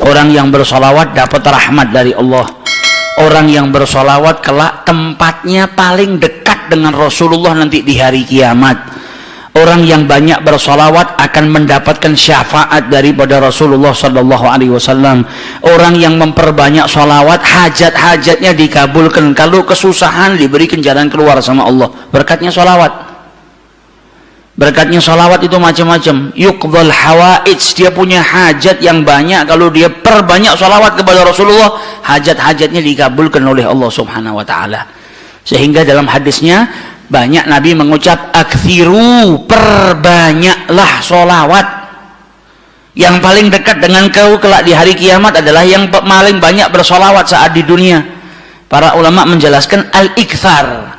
Orang yang bersolawat dapat rahmat dari Allah. Orang yang bersolawat kelak tempatnya paling dekat dengan Rasulullah nanti di hari kiamat. Orang yang banyak bersolawat akan mendapatkan syafaat daripada Rasulullah Sallallahu Alaihi Wasallam. Orang yang memperbanyak solawat, hajat-hajatnya dikabulkan. Kalau kesusahan, diberikan jalan keluar sama Allah. Berkatnya solawat. Berkatnya solawat itu macam-macam. Yuqdhal hawaij, dia punya hajat yang banyak. Kalau dia perbanyak solawat kepada Rasulullah, hajat-hajatnya dikabulkan oleh Allah Subhanahu Wa Taala. Sehingga dalam hadisnya banyak Nabi mengucap aktsiru, perbanyaklah solawat. Yang paling dekat dengan kau kelak di hari kiamat adalah yang paling banyak bersolawat saat di dunia. Para ulama menjelaskan al-iktsar,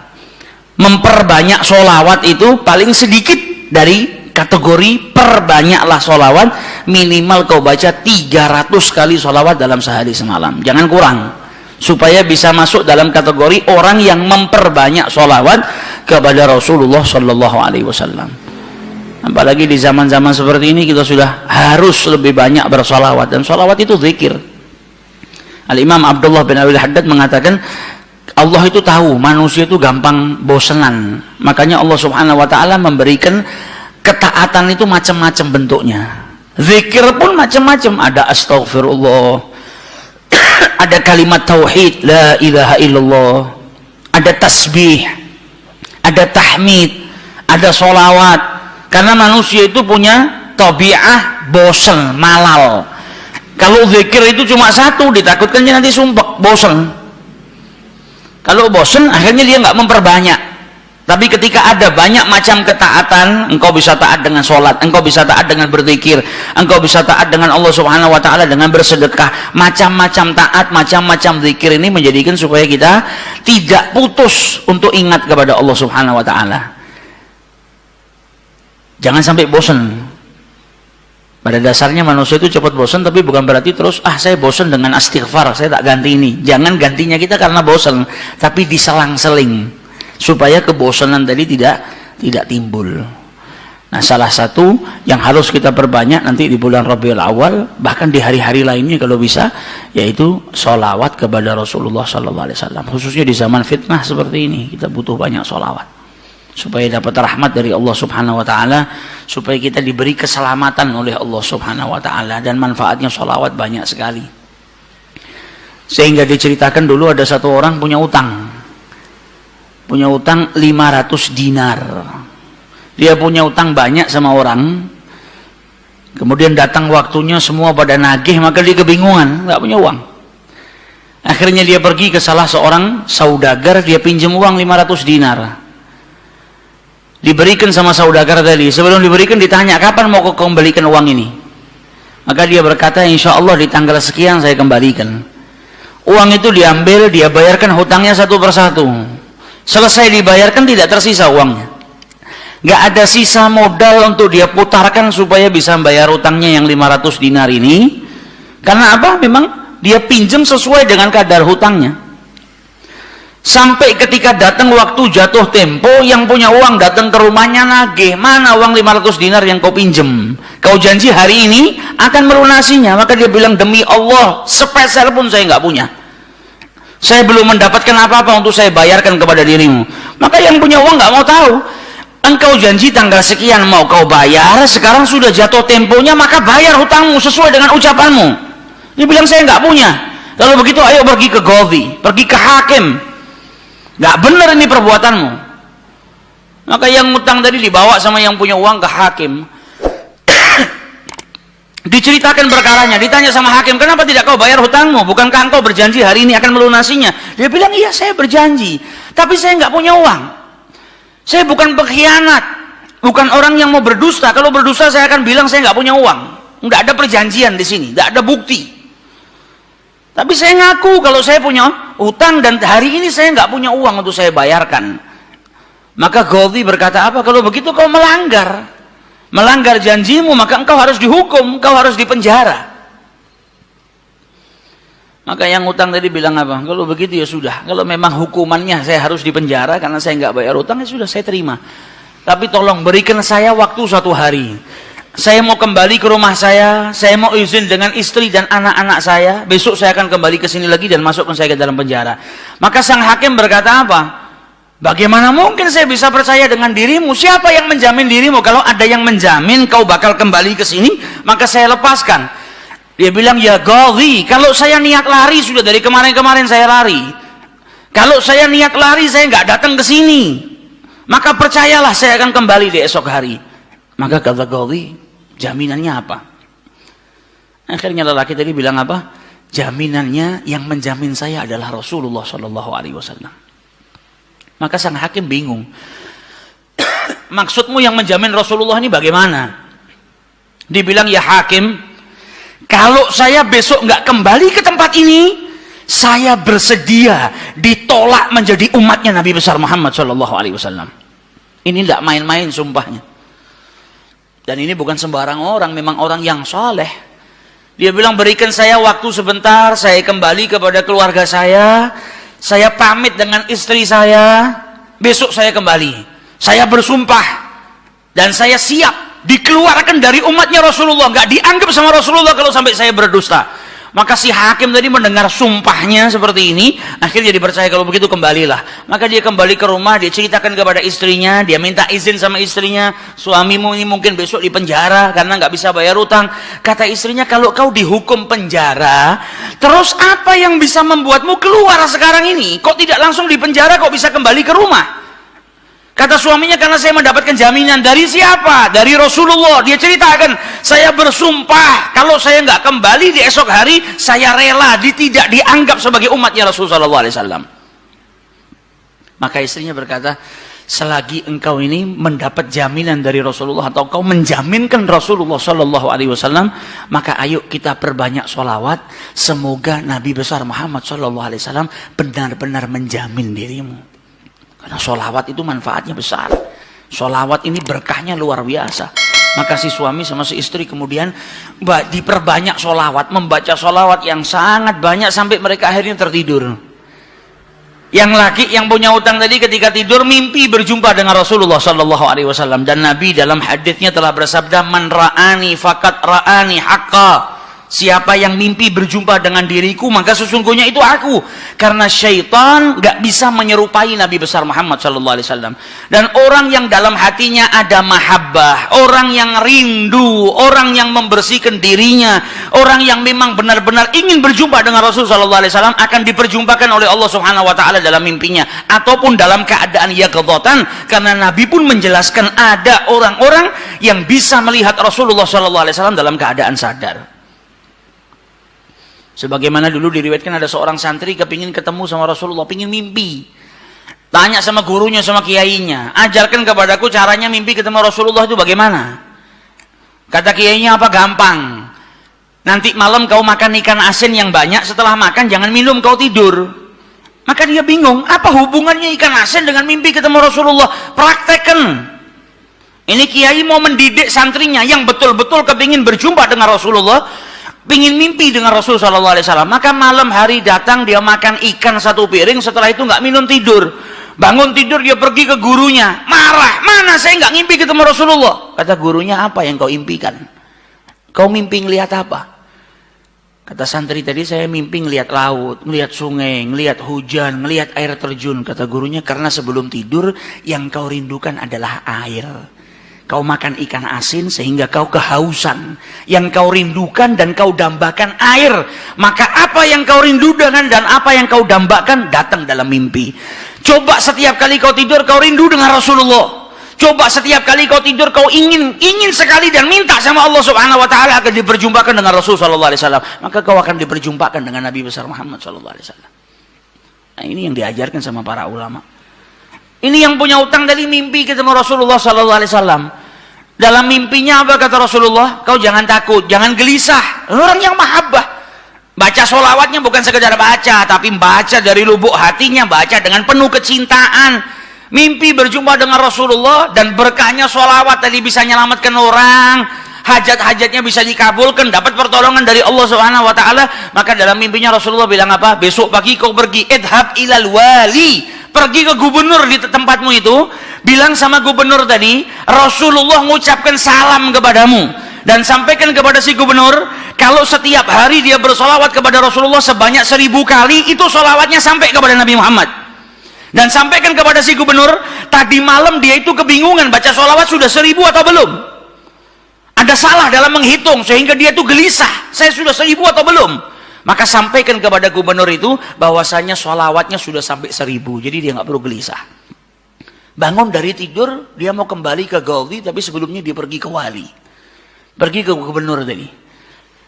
memperbanyak solawat itu paling sedikit dari kategori perbanyaklah solawat. Minimal kau baca 300 kali solawat dalam sehari semalam, jangan kurang, supaya bisa masuk dalam kategori orang yang memperbanyak solawat kepada Rasulullah Sallallahu Alaihi Wasallam. Apalagi di zaman-zaman seperti ini kita sudah harus lebih banyak bersolawat, dan solawat itu zikir. Al-Imam Abdullah bin Abi Haddad mengatakan Allah itu tahu manusia itu gampang bosenan, makanya Allah Subhanahu Wa Taala memberikan ketaatan itu macam-macam bentuknya. Zikir pun macam-macam, ada astaghfirullah, ada kalimat tauhid la ilaha illallah, ada tasbih, ada tahmid, ada solawat. Karena manusia itu punya tabiah bosen, malal. Kalau zikir itu cuma satu, ditakutkan dia nanti sumpek, bosen. Kalau bosen, akhirnya dia nggak memperbanyak. Tapi ketika ada banyak macam ketaatan, engkau bisa taat dengan sholat, engkau bisa taat dengan berzikir, engkau bisa taat dengan Allah Subhanahu Wa Taala dengan bersedekah. Macam-macam taat, macam-macam zikir ini menjadikan supaya kita tidak putus untuk ingat kepada Allah Subhanahu Wa Taala. Jangan sampai bosen. Pada dasarnya manusia itu cepat bosan, tapi bukan berarti terus saya bosan dengan istighfar, saya tak ganti ini. Jangan gantinya kita karena bosan, tapi diselang-seling supaya kebosanan tadi tidak timbul. Nah, salah satu yang harus kita perbanyak nanti di bulan Rabiul Awal, bahkan di hari-hari lainnya kalau bisa, yaitu sholawat kepada Rasulullah Sallallahu Alaihi Wasallam. Khususnya di zaman fitnah seperti ini, kita butuh banyak sholawat supaya dapat rahmat dari Allah Subhanahu Wa Taala, supaya kita diberi keselamatan oleh Allah Subhanahu Wa Taala, dan manfaatnya sholawat banyak sekali. Sehingga diceritakan dulu ada satu orang punya utang 500 dinar. Dia punya utang banyak sama orang, kemudian datang waktunya semua pada nagih, maka dia kebingungan, nggak punya uang. Akhirnya dia pergi ke salah seorang saudagar, dia pinjam uang 500 dinar. Diberikan sama saudagar tadi. Sebelum diberikan ditanya, kapan mau kau kembalikan uang ini? Maka dia berkata, insya Allah di tanggal sekian saya kembalikan. Uang itu diambil, dia bayarkan hutangnya satu persatu. Selesai dibayarkan, tidak tersisa uangnya. Gak ada sisa modal untuk dia putarkan supaya bisa membayar hutangnya yang 500 dinar ini. Karena apa? Memang dia pinjam sesuai dengan kadar hutangnya. Sampai ketika datang waktu jatuh tempo, yang punya uang datang ke rumahnya nagih, mana uang 500 dinar yang kau pinjam? Kau janji hari ini akan melunasinya. Maka dia bilang, demi Allah, sepeser pun saya nggak punya. Saya belum mendapatkan apa-apa untuk saya bayarkan kepada dirimu. Maka yang punya uang nggak mau tahu. Engkau janji tanggal sekian mau kau bayar, sekarang sudah jatuh temponya, maka bayar hutangmu sesuai dengan ucapanmu. Dia bilang, saya nggak punya. Kalau begitu ayo pergi ke Qadhi, pergi ke hakim. Nggak benar ini perbuatanmu. Maka yang utang tadi dibawa sama yang punya uang ke hakim. Diceritakan perkaranya, ditanya sama hakim, kenapa tidak kau bayar hutangmu? Bukankah engkau berjanji hari ini akan melunasinya? Dia bilang, iya saya berjanji, tapi saya nggak punya uang. Saya bukan pengkhianat, bukan orang yang mau berdusta. Kalau berdusta saya akan bilang saya nggak punya uang. Nggak ada perjanjian di sini, nggak ada bukti. Tapi saya ngaku kalau saya punya utang dan hari ini saya nggak punya uang untuk saya bayarkan. Maka Qadhi berkata, apa? Kalau begitu kau melanggar janjimu, maka engkau harus dihukum, engkau harus dipenjara. Maka yang utang tadi bilang apa? Kalau begitu ya sudah. Kalau memang hukumannya saya harus dipenjara karena saya nggak bayar utang, ya sudah saya terima. Tapi tolong berikan saya waktu 1 hari. saya mau kembali ke rumah saya mau izin dengan istri dan anak-anak saya, besok saya akan kembali ke sini lagi dan masukkan saya ke dalam penjara. Maka sang hakim berkata apa? Bagaimana mungkin saya bisa percaya dengan dirimu? Siapa yang menjamin dirimu? Kalau ada yang menjamin kau bakal kembali ke sini, maka saya lepaskan. Dia bilang, ya Ghadhi, kalau saya niat lari, sudah dari kemarin-kemarin saya lari. Kalau saya niat lari, saya nggak datang ke sini, maka percayalah saya akan kembali di esok hari. Maka kata Ghadhi, jaminannya apa? Akhirnya lelaki tadi bilang apa? Jaminannya yang menjamin saya adalah Rasulullah Shallallahu Alaihi Wasallam. Maka sang hakim bingung. Maksudmu yang menjamin Rasulullah ini bagaimana? Dibilang, ya hakim, kalau saya besok nggak kembali ke tempat ini, saya bersedia ditolak menjadi umatnya Nabi besar Muhammad Shallallahu Alaihi Wasallam. Ini tidak main-main sumpahnya. Dan ini bukan sembarang orang, memang orang yang soleh. Dia bilang, berikan saya waktu sebentar, saya kembali kepada keluarga saya pamit dengan istri saya, besok saya kembali. Saya bersumpah dan saya siap dikeluarkan dari umatnya Rasulullah, nggak dianggap sama Rasulullah kalau sampai saya berdusta. Maka si hakim tadi mendengar sumpahnya seperti ini, akhirnya dipercaya. Kalau begitu kembalilah. Maka dia kembali ke rumah, dia ceritakan kepada istrinya, dia minta izin sama istrinya, suamimu ini mungkin besok di penjara karena nggak bisa bayar utang. Kata istrinya, kalau kau dihukum penjara, terus apa yang bisa membuatmu keluar sekarang ini? Kok tidak langsung di penjara, kok bisa kembali ke rumah? Kata suaminya, karena saya mendapatkan jaminan. Dari siapa? Dari Rasulullah. Dia ceritakan, saya bersumpah kalau saya nggak kembali di esok hari, saya rela tidak dianggap sebagai umatnya Rasulullah SAW. Maka istrinya berkata, selagi engkau ini mendapat jaminan dari Rasulullah, atau engkau menjaminkan Rasulullah SAW, maka ayo kita perbanyak sholawat, semoga Nabi besar Muhammad SAW benar-benar menjamin dirimu. Karena sholawat itu manfaatnya besar. Sholawat ini berkahnya luar biasa. Maka si suami sama si istri kemudian diperbanyak sholawat, membaca sholawat yang sangat banyak sampai mereka akhirnya tertidur. Yang laki yang punya utang tadi ketika tidur mimpi berjumpa dengan Rasulullah Sallallahu Alaihi Wasallam, dan Nabi dalam hadisnya telah bersabda, man ra'ani fakat ra'ani haqqa. Siapa yang mimpi berjumpa dengan diriku, maka sesungguhnya itu aku. Karena syaitan gak bisa menyerupai Nabi besar Muhammad SAW. Dan orang yang dalam hatinya ada mahabbah, orang yang rindu, orang yang membersihkan dirinya, orang yang memang benar-benar ingin berjumpa dengan Rasul SAW, akan diperjumpakan oleh Allah Subhanahu Wa Taala dalam mimpinya, ataupun dalam keadaan yaqdzatan. Karena Nabi pun menjelaskan ada orang-orang yang bisa melihat Rasulullah SAW dalam keadaan sadar. Sebagaimana dulu diriwayatkan ada seorang santri kepingin ketemu sama Rasulullah, pingin mimpi. Tanya sama gurunya, sama kiainya, ajarkan kepadaku caranya mimpi ketemu Rasulullah itu bagaimana. Kata kiainya, apa? Gampang. Nanti malam kau makan ikan asin yang banyak, setelah makan jangan minum, kau tidur. Maka dia bingung, apa hubungannya ikan asin dengan mimpi ketemu Rasulullah? Praktekkan. Ini kiai mau mendidik santrinya yang betul-betul kepingin berjumpa dengan Rasulullah, pingin mimpi dengan Rasul Sallallahu Alaihi Wasallam. Maka malam hari datang, dia makan ikan satu piring, setelah itu nggak minum, tidur. Bangun tidur, dia pergi ke gurunya, marah, mana saya nggak ngimpi ketemu Rasulullah. Kata gurunya, apa yang kau impikan? Kau mimpi ngelihat apa? Kata santri tadi, saya mimpi ngelihat laut, ngelihat sungai, ngelihat hujan, ngelihat air terjun. Kata gurunya, karena sebelum tidur yang kau rindukan adalah air. Kau makan ikan asin sehingga kau kehausan. Yang kau rindukan dan kau dambakan air. Maka apa yang kau rindukan dan apa yang kau dambakan datang dalam mimpi. Coba setiap kali kau tidur kau rindu dengan Rasulullah. Coba setiap kali kau tidur kau ingin sekali dan minta sama Allah Subhanahu Wa Taala akan diperjumpakan dengan Rasul Sallallahu Alaihi Wasallam. Maka kau akan diperjumpakan dengan Nabi besar Muhammad Sallallahu Alaihi Wasallam. Nah, ini yang diajarkan sama para ulama. Ini yang punya utang dari mimpi ketemu Rasulullah Sallallahu Alaihi Wasallam. Dalam mimpinya apa kata Rasulullah? Kau jangan takut, jangan gelisah. Orang yang mahabbah, baca sholawatnya bukan sekedar baca, tapi baca dari lubuk hatinya, baca dengan penuh kecintaan. Mimpi berjumpa dengan Rasulullah dan berkahnya sholawat tadi bisa menyelamatkan orang, hajat-hajatnya bisa dikabulkan, dapat pertolongan dari Allah Subhanahu Wa Taala. Maka dalam mimpinya Rasulullah bilang apa? Besok pagi kau pergi, idhab ilal wali. Pergi ke gubernur di tempatmu itu, bilang sama gubernur tadi, Rasulullah mengucapkan salam kepadamu. Dan sampaikan kepada si gubernur, kalau setiap hari dia bersolawat kepada Rasulullah sebanyak 1000 kali, itu solawatnya sampai kepada Nabi Muhammad. Dan sampaikan kepada si gubernur, tadi malam dia itu kebingungan baca solawat sudah 1000 atau belum. Ada salah dalam menghitung sehingga dia itu gelisah, saya sudah 1000 atau belum. Maka sampaikan kepada gubernur itu bahwasanya solawatnya sudah sampai 1000, jadi dia nggak perlu gelisah. Bangun dari tidur, dia mau kembali ke Ghazi, tapi sebelumnya dia pergi ke wali, pergi ke gubernur tadi.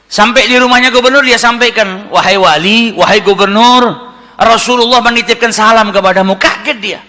Sampai di rumahnya gubernur, dia sampaikan, wahai wali, wahai gubernur, Rasulullah menitipkan salam kepadamu. Kaget dia.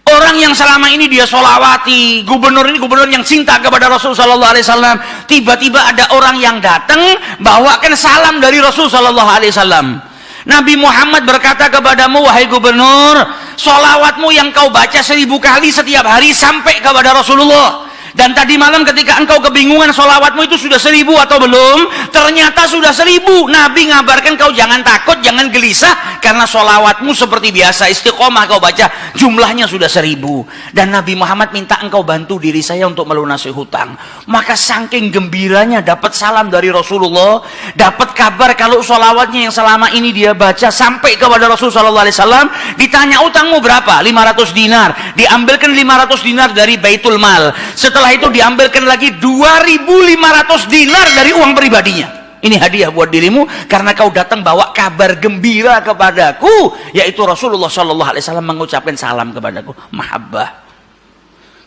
Orang yang selama ini dia solawati, gubernur ini gubernur yang cinta kepada Rasul Sallallahu Alaihi Wasallam, tiba-tiba ada orang yang datang bawakan salam dari Rasul Sallallahu Alaihi Wasallam. Nabi Muhammad berkata kepadamu, wahai gubernur, solawatmu yang kau baca 1000 kali setiap hari sampai kepada Rasulullah. Dan tadi malam ketika engkau kebingungan solawatmu itu sudah 1000 atau belum, ternyata sudah 1000. Nabi ngabarkan kau jangan takut, jangan gelisah, karena solawatmu seperti biasa, istiqomah kau baca, jumlahnya sudah 1000. Dan Nabi Muhammad minta engkau bantu diri saya untuk melunasi hutang. Maka saking gembiranya dapat salam dari Rasulullah, dapat kabar kalau solawatnya yang selama ini dia baca sampai kepada Rasul Sallallahu Alaihi Wasallam. Ditanya utangmu berapa? 500 dinar. Diambilkan 500 dinar dari Baitul Mal. Setelah itu diambilkan lagi 2.500 dinar dari uang pribadinya. Ini hadiah buat dirimu karena kau datang bawa kabar gembira kepadaku, yaitu Rasulullah Shallallahu Alaihi Wasallam mengucapkan salam kepadaku. Mahabbah.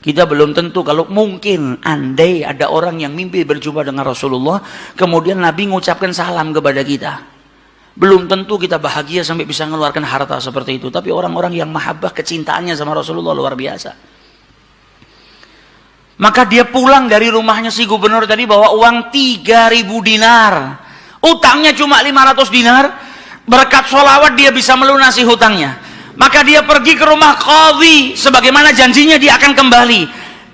Kita belum tentu, kalau mungkin andai ada orang yang mimpi berjumpa dengan Rasulullah, kemudian Nabi mengucapkan salam kepada kita, belum tentu kita bahagia sampai bisa mengeluarkan harta seperti itu. Tapi orang-orang yang mahabbah, kecintaannya sama Rasulullah luar biasa. Maka dia pulang dari rumahnya si gubernur tadi bawa uang 3.000 dinar. Utangnya cuma 500 dinar. Berkat sholawat dia bisa melunasi hutangnya. Maka dia pergi ke rumah qadhi, sebagaimana janjinya dia akan kembali.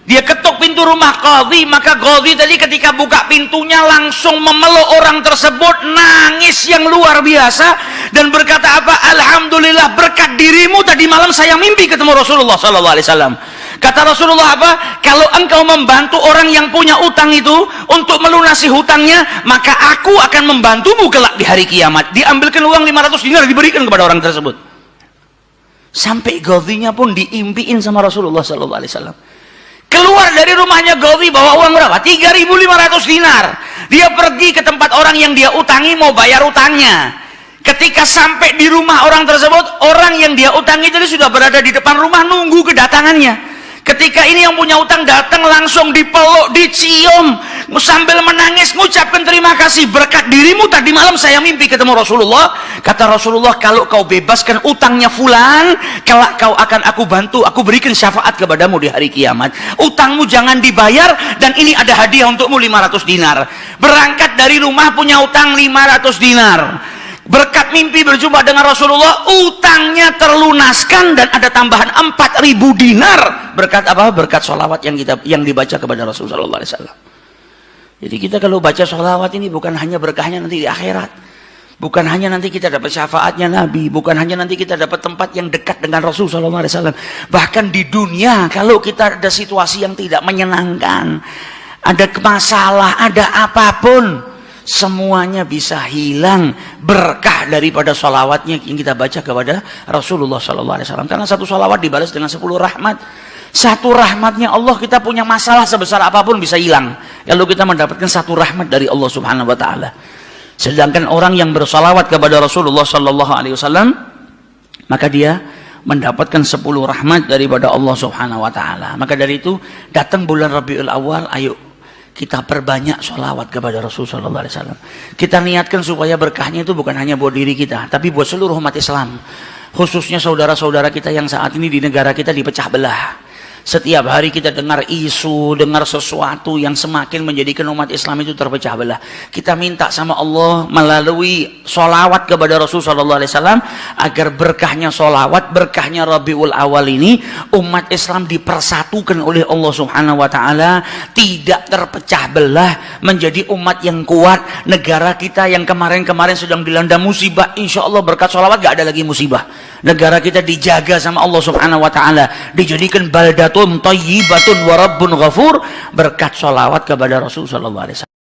Dia ketuk pintu rumah qadhi, maka qadhi tadi ketika buka pintunya langsung memeluk orang tersebut, nangis yang luar biasa dan berkata apa? Alhamdulillah, berkat dirimu tadi malam saya mimpi ketemu Rasulullah Sallallahu Alaihi Wasallam. Kata Rasulullah apa? Kalau engkau membantu orang yang punya utang itu untuk melunasi hutangnya, maka aku akan membantumu kelak di hari kiamat. Diambilkan uang 500 dinar diberikan kepada orang tersebut. Sampai Ghazinya pun diimpiin sama Rasulullah Sallallahu Alaihi Wasallam. Keluar dari rumahnya Ghazi bawa uang berapa? 3.500 dinar. Dia pergi ke tempat orang yang dia utangi mau bayar utangnya. Ketika sampai di rumah orang tersebut, orang yang dia utangi tadi sudah berada di depan rumah nunggu kedatangannya. Ketika ini yang punya utang datang, langsung dipeluk, dicium, sambil menangis mengucapkan terima kasih, berkat dirimu tadi malam saya mimpi ketemu Rasulullah. Kata Rasulullah, kalau kau bebaskan utangnya fulan, kelak kau akan aku bantu, aku berikan syafaat kepadamu di hari kiamat. Utangmu jangan dibayar, dan ini ada hadiah untukmu 500 dinar. Berangkat dari rumah punya utang 500 dinar. Berkat mimpi berjumpa dengan Rasulullah, utangnya terlunaskan dan ada tambahan 4.000 dinar. Berkat apa? Berkat sholawat yang dibaca kepada Rasulullah Sallallahu Alaihi Wasallam. Jadi kita kalau baca sholawat ini bukan hanya berkahnya nanti di akhirat, bukan hanya nanti kita dapat syafaatnya Nabi, bukan hanya nanti kita dapat tempat yang dekat dengan Rasul Sallallahu Alaihi Wasallam. Bahkan di dunia kalau kita ada situasi yang tidak menyenangkan, ada masalah, ada apapun, semuanya bisa hilang berkah daripada sholawatnya yang kita baca kepada Rasulullah Sallallahu Alaihi Wasallam. Karena satu sholawat dibalas dengan 10 rahmat. Satu rahmatnya Allah, kita punya masalah sebesar apapun bisa hilang kalau kita mendapatkan satu rahmat dari Allah Subhanahu Wa Taala. Sedangkan orang yang bersalawat kepada Rasulullah Sallallahu Alaihi Wasallam, maka dia mendapatkan 10 rahmat daripada Allah Subhanahu Wa Taala. Maka dari itu datang bulan Rabiul Awal, ayo kita perbanyak sholawat kepada Rasulullah Sallallahu Alaihi Wasallam. Kita niatkan supaya berkahnya itu bukan hanya buat diri kita, tapi buat seluruh umat Islam, khususnya saudara-saudara kita yang saat ini di negara kita dipecah belah. Setiap hari kita dengar isu, dengar sesuatu yang semakin menjadikan umat Islam itu terpecah belah. Kita minta sama Allah melalui sholawat kepada Rasul Sallallahu Alaihi Wasallam agar berkahnya sholawat, berkahnya Rabiul Awal ini, umat Islam dipersatukan oleh Allah Subhanahu Wa Taala, tidak terpecah belah, menjadi umat yang kuat. Negara kita yang kemarin-kemarin sedang dilanda musibah, insya Allah berkat sholawat gak ada lagi musibah. Negara kita dijaga sama Allah Subhanahu Wa Taala, dijadikan baldatun baldatun thayyibatun wa rabbun ghafur, berkat sholawat kepada Rasul sallallahu alaihi wasallam.